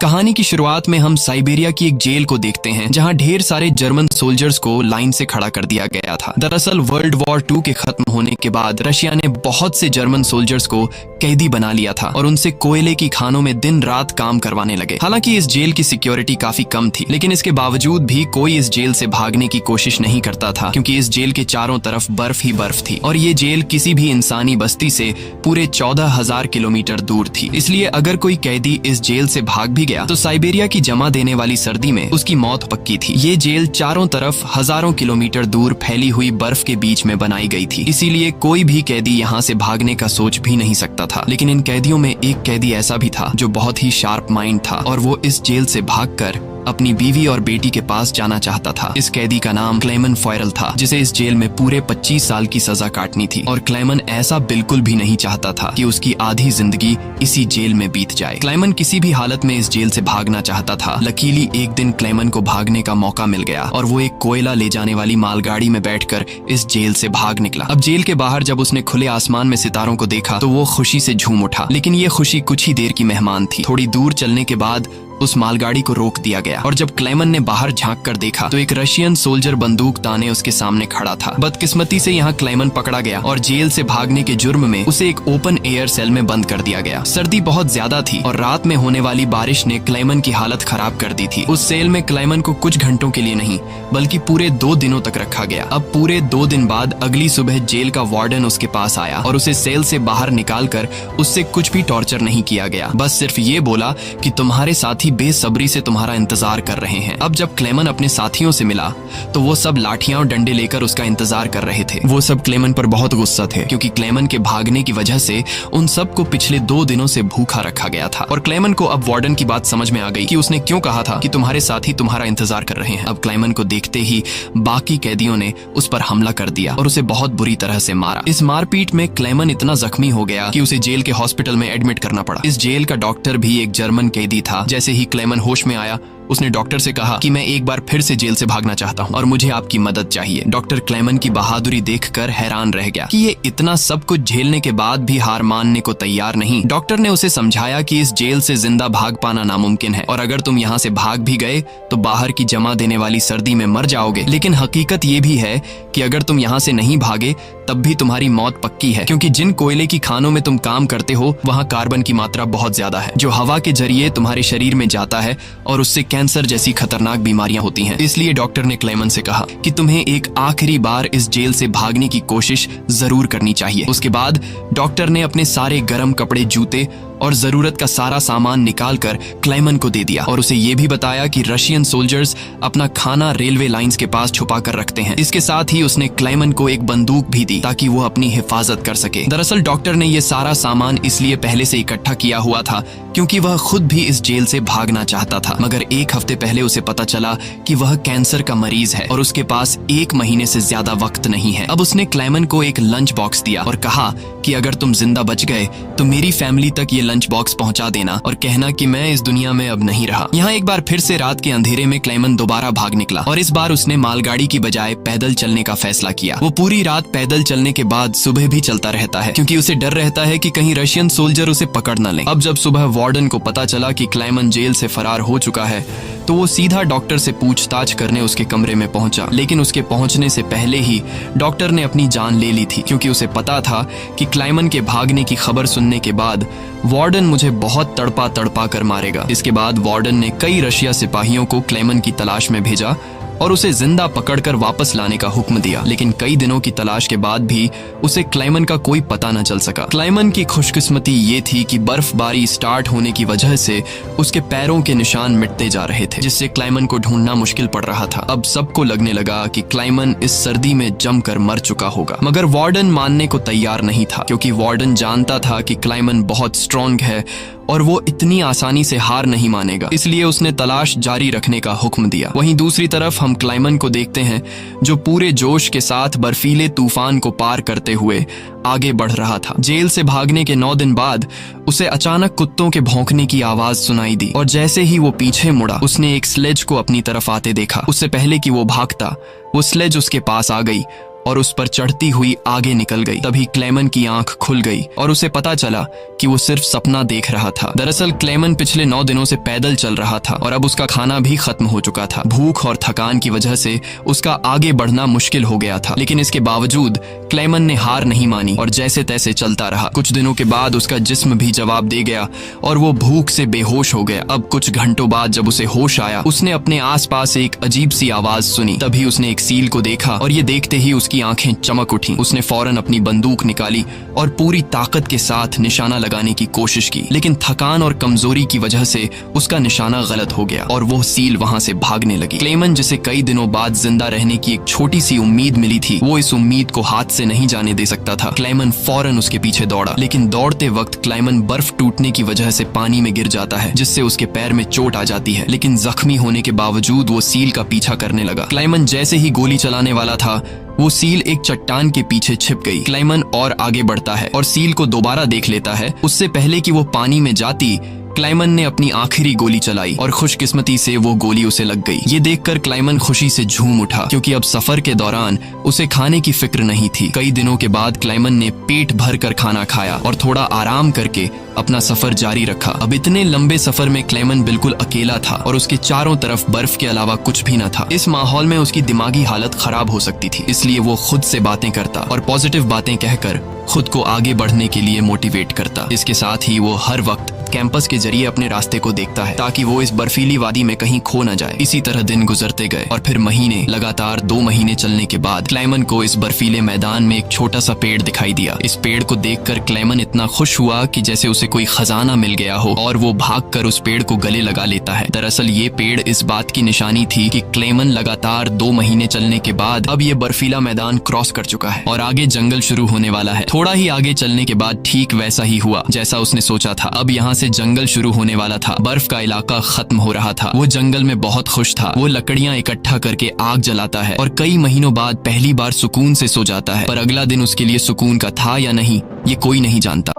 कहानी की शुरुआत में हम साइबेरिया की एक जेल को देखते हैं जहां ढेर सारे जर्मन सोल्जर्स को लाइन से खड़ा कर दिया गया था। दरअसल वर्ल्ड वॉर 2 के खत्म होने के बाद रशिया ने बहुत से जर्मन सोल्जर्स को कैदी बना लिया था और उनसे कोयले की खानों में दिन रात काम करवाने लगे। हालांकि इस जेल की सिक्योरिटी काफी कम थी, लेकिन इसके बावजूद भी कोई इस जेल से भागने की कोशिश नहीं करता था क्योंकि इस जेल के चारों तरफ बर्फ ही बर्फ थी और ये जेल किसी भी इंसानी बस्ती से पूरे 14,000 किलोमीटर दूर थी। इसलिए अगर कोई कैदी इस जेल से भाग भी गया तो साइबेरिया की जमा देने वाली सर्दी में उसकी मौत पक्की थी। ये जेल चारों तरफ हजारों किलोमीटर दूर फैली हुई बर्फ के बीच में बनाई गई थी, इसीलिए कोई भी कैदी यहाँ से भागने का सोच भी नहीं सकता था। लेकिन इन कैदियों में एक कैदी ऐसा भी था जो बहुत ही शार्प माइंड था और वो इस जेल से भागकर अपनी बीवी और बेटी के पास जाना चाहता था। इस कैदी का नाम क्लेमन फॉयरल था, जिसे इस जेल में पूरे 25 साल की सजा काटनी थी और क्लेमन ऐसा बिल्कुल भी नहीं चाहता था कि उसकी आधी जिंदगी इसी जेल में बीत जाए। क्लेमन किसी भी हालत में इस जेल से भागना चाहता था। लकीली एक दिन क्लेमन को भागने का मौका मिल गया और वो एक कोयला ले जाने वाली मालगाड़ी में बैठकर इस जेल से भाग निकला। अब जेल के बाहर जब उसने खुले आसमान में सितारों को देखा तो वो खुशी से झूम उठा, लेकिन ये खुशी कुछ ही देर की मेहमान थी। थोड़ी दूर चलने के बाद उस मालगाड़ी को रोक दिया गया और जब क्लेमन ने बाहर झांक कर देखा तो एक रशियन सोल्जर बंदूक ताने उसके सामने खड़ा था। बदकिस्मती से यहाँ क्लेमन पकड़ा गया और जेल से भागने के जुर्म में उसे एक ओपन एयर सेल में बंद कर दिया गया। सर्दी बहुत ज्यादा थी और रात में होने वाली बारिश ने क्लेमन की हालत खराब कर दी थी। उस सेल में क्लेमन को कुछ घंटों के लिए नहीं बल्कि पूरे 2 दिनों तक रखा गया। अब पूरे 2 दिन बाद अगली सुबह जेल का वार्डन उसके पास आया और उसे सेल से बाहर निकालकर उससे कुछ भी टॉर्चर नहीं किया गया। बस सिर्फ ये बोला कि तुम्हारे साथी बेसब्री से तुम्हारा इंतजार कर रहे हैं। अब जब क्लेमन अपने साथियों से मिला तो वो सब लाठियां और डंडे लेकर उसका इंतजार कर रहे थे। वो सब क्लेमन पर बहुत गुस्सा थे क्योंकि क्लेमन के भागने की वजह से उन सबको पिछले 2 दिनों से भूखा रखा गया था। और क्लेमन को अब वार्डन की बात समझ में आ गई कि उसने क्यों कहा था कि तुम्हारे साथी तुम्हारा इंतजार कर रहे हैं। अब क्लेमन को देखते ही बाकी कैदियों ने उस पर हमला कर दिया और उसे बहुत बुरी तरह से मारा। इस मारपीट में क्लेमन इतना जख्मी हो गया कि उसे जेल के हॉस्पिटल में एडमिट करना पड़ा। इस जेल का डॉक्टर भी एक जर्मन कैदी था। जैसे ही क्लेमन होश में आया उसने डॉक्टर से कहा कि मैं एक बार फिर से जेल से भागना चाहता हूं और मुझे आपकी मदद चाहिए। डॉक्टर क्लेमन की बहादुरी देखकर हैरान रह गया कि ये इतना सब कुछ झेलने के बाद भी हार मानने को तैयार नहीं। डॉक्टर ने उसे समझाया कि इस जेल से जिंदा भाग पाना नामुमकिन है और अगर तुम यहाँ से भाग भी गए तो बाहर की जमा देने वाली सर्दी में मर जाओगे। लेकिन हकीकत ये भी है कि अगर तुम यहाँ से नहीं भागे तब भी तुम्हारी मौत पक्की है, क्योंकि जिन कोयले की खानों में तुम काम करते हो वहाँ कार्बन की मात्रा बहुत ज्यादा है जो हवा के जरिए तुम्हारे शरीर में जाता है और उससे कैंसर जैसी खतरनाक बीमारियां होती हैं। इसलिए डॉक्टर ने क्लेमन से कहा कि तुम्हें एक आखिरी बार इस जेल से भागने की कोशिश जरूर करनी चाहिए। उसके बाद डॉक्टर ने अपने सारे गर्म कपड़े, जूते और जरूरत का सारा सामान निकालकर क्लेमन को दे दिया और उसे ये भी बताया कि रशियन सोल्जर्स अपना खाना रेलवे लाइंस के पास छुपा कर रखते हैं। इसके साथ ही उसने क्लेमन को एक बंदूक भी दी ताकि वो अपनी हिफाजत कर सके। दरअसल डॉक्टर ने ये सारा सामान इसलिए पहले से इकट्ठा किया हुआ था क्योंकि वह खुद भी इस जेल से भागना चाहता था, मगर 1 हफ्ते पहले उसे पता चला कि वह कैंसर का मरीज है और उसके पास 1 महीने से ज्यादा वक्त नहीं है। अब उसने क्लेमन को एक लंच बॉक्स दिया और कहा कि अगर तुम जिंदा बच गए तो मेरी फैमिली तक ये लंच बॉक्स पहुंचा देना और कहना कि मैं इस दुनिया में अब नहीं रहा। यहाँ एक बार फिर से रात के अंधेरे में क्लेमन दोबारा भाग निकला और इस बार उसने मालगाड़ी की बजाय पैदल चलने का फैसला किया। वो पूरी रात पैदल चलने के बाद सुबह भी चलता रहता है क्योंकि उसे डर रहता है कि कहीं रशियन सोल्जर उसे पकड़ न लें। अब जब सुबह वार्डन को पता चला कि क्लेमन जेल से फरार हो चुका है तो वो सीधा डॉक्टर से पूछताछ करने उसके कमरे में पहुंचा, लेकिन उसके पहुंचने से पहले ही डॉक्टर ने अपनी जान ले ली थी क्योंकि उसे पता था कि क्लेमन के भागने की खबर सुनने के बाद वार्डन मुझे बहुत तड़पा तड़पा कर मारेगा। इसके बाद वार्डन ने कई रशिया सिपाहियों को क्लेमन की तलाश में भेजा और उसे जिंदा पकड़कर वापस लाने का हुक्म दिया, लेकिन कई दिनों की तलाश के बाद भी उसे क्लेमन का कोई पता न चल सका। क्लेमन की खुशकिस्मती ये थी कि बर्फबारी स्टार्ट होने की वजह से उसके पैरों के निशान मिटते जा रहे थे, जिससे क्लेमन को ढूंढना मुश्किल पड़ रहा था। अब सबको लगने लगा कि क्लेमन इस सर्दी में जमकर मर चुका होगा, मगर वार्डन मानने को तैयार नहीं था क्योंकि वार्डन जानता था कि क्लेमन बहुत स्ट्रॉन्ग है और वो इतनी आसानी से हार नहीं मानेगा, इसलिए उसने तलाश जारी रखने का हुक्म दिया। वहीं दूसरी तरफ हम क्लेमन को देखते हैं जो पूरे जोश के साथ बर्फीले तूफान को पार करते हुए आगे बढ़ रहा था। जेल से भागने के 9 दिन बाद उसे अचानक कुत्तों के भौंकने की आवाज सुनाई दी और जैसे ही वो पीछे मुड़ा उसने एक स्लेज को अपनी तरफ आते देखा। उससे पहले कि वो भागता वो स्लेज उसके पास आ गई और उस पर चढ़ती हुई आगे निकल गई। तभी क्लेमन की आंख खुल गई और उसे पता चला कि वो सिर्फ सपना देख रहा था। दरअसल क्लेमन पिछले 9 दिनों से पैदल चल रहा था और अब उसका खाना भी खत्म हो चुका था। भूख और थकान की वजह से उसका आगे बढ़ना मुश्किल हो गया था, लेकिन इसके बावजूद क्लेमन ने हार नहीं मानी और जैसे तैसे चलता रहा। कुछ दिनों के बाद उसका जिस्म भी जवाब दे गया और वो भूख से बेहोश हो गया। अब कुछ घंटों बाद जब उसे होश आया, उसने अपने आसपास एक अजीब सी आवाज सुनी। तभी उसने एक सील को देखा और ये देखते ही उसकी आंखें चमक उठी। उसने फौरन अपनी बंदूक निकाली और पूरी ताकत के साथ निशाना लगाने की कोशिश की, लेकिन थकान और कमजोरी की वजह से उसका निशाना गलत हो गया और वो सील वहां से भागने लगी। क्लेमन, जिसे कई दिनों बाद जिंदा रहने की एक छोटी सी उम्मीद मिली थी, वो इस उम्मीद को हाथ से नहीं जाने दे सकता था। क्लेमन फौरन उसके पीछे दौड़ा, लेकिन दौड़ते वक्त क्लेमन बर्फ टूटने की वजह से पानी में गिर जाता है, जिससे उसके पैर में चोट आ जाती है। लेकिन जख्मी होने के बावजूद वो सील का पीछा करने लगा। क्लेमन जैसे ही गोली चलाने वाला था, वो सील एक चट्टान के पीछे छिप गई। क्लेमन और आगे बढ़ता है और सील को दोबारा देख लेता है। उससे पहले कि वो पानी में जाती, क्लेमन ने अपनी आखिरी गोली चलाई और खुशकिस्मती से वो गोली उसे लग गई। ये देखकर क्लेमन खुशी से झूम उठा, क्योंकि अब सफर के दौरान उसे खाने की फिक्र नहीं थी। कई दिनों के बाद क्लेमन ने पेट भर कर खाना खाया और थोड़ा आराम करके अपना सफर जारी रखा। अब इतने लंबे सफर में क्लेमन बिल्कुल अकेला था और उसके चारों तरफ बर्फ के अलावा कुछ भी न था। इस माहौल में उसकी दिमागी हालत खराब हो सकती थी, इसलिए वो खुद से बातें करता और पॉजिटिव बातें कहकर खुद को आगे बढ़ने के लिए मोटिवेट करता। इसके साथ ही वो हर वक्त कैंपस के जरिए अपने रास्ते को देखता है, ताकि वो इस बर्फीली वादी में कहीं खो न जाए। इसी तरह दिन गुजरते गए और फिर महीने, लगातार 2 महीने चलने के बाद क्लेमन को इस बर्फीले मैदान में एक छोटा सा पेड़ दिखाई दिया। इस पेड़ को देखकर क्लेमन इतना खुश हुआ कि जैसे उसे कोई खजाना मिल गया हो और वो भागकर उस पेड़ को गले लगा लेता है। दरअसल ये पेड़ इस बात की निशानी थी कि क्लेमन लगातार 2 महीने चलने के बाद अब ये बर्फीला मैदान क्रॉस कर चुका है और आगे जंगल शुरू होने वाला है। थोड़ा ही आगे चलने के बाद ठीक वैसा ही हुआ जैसा उसने सोचा था। अब यहाँ से जंगल शुरू होने वाला था। बर्फ का इलाका खत्म हो रहा था। वो जंगल में बहुत खुश था। वो लकड़ियां इकट्ठा करके आग जलाता है और कई महीनों बाद पहली बार सुकून से सो जाता है। पर अगला दिन उसके लिए सुकून का था या नहीं, ये कोई नहीं जानता।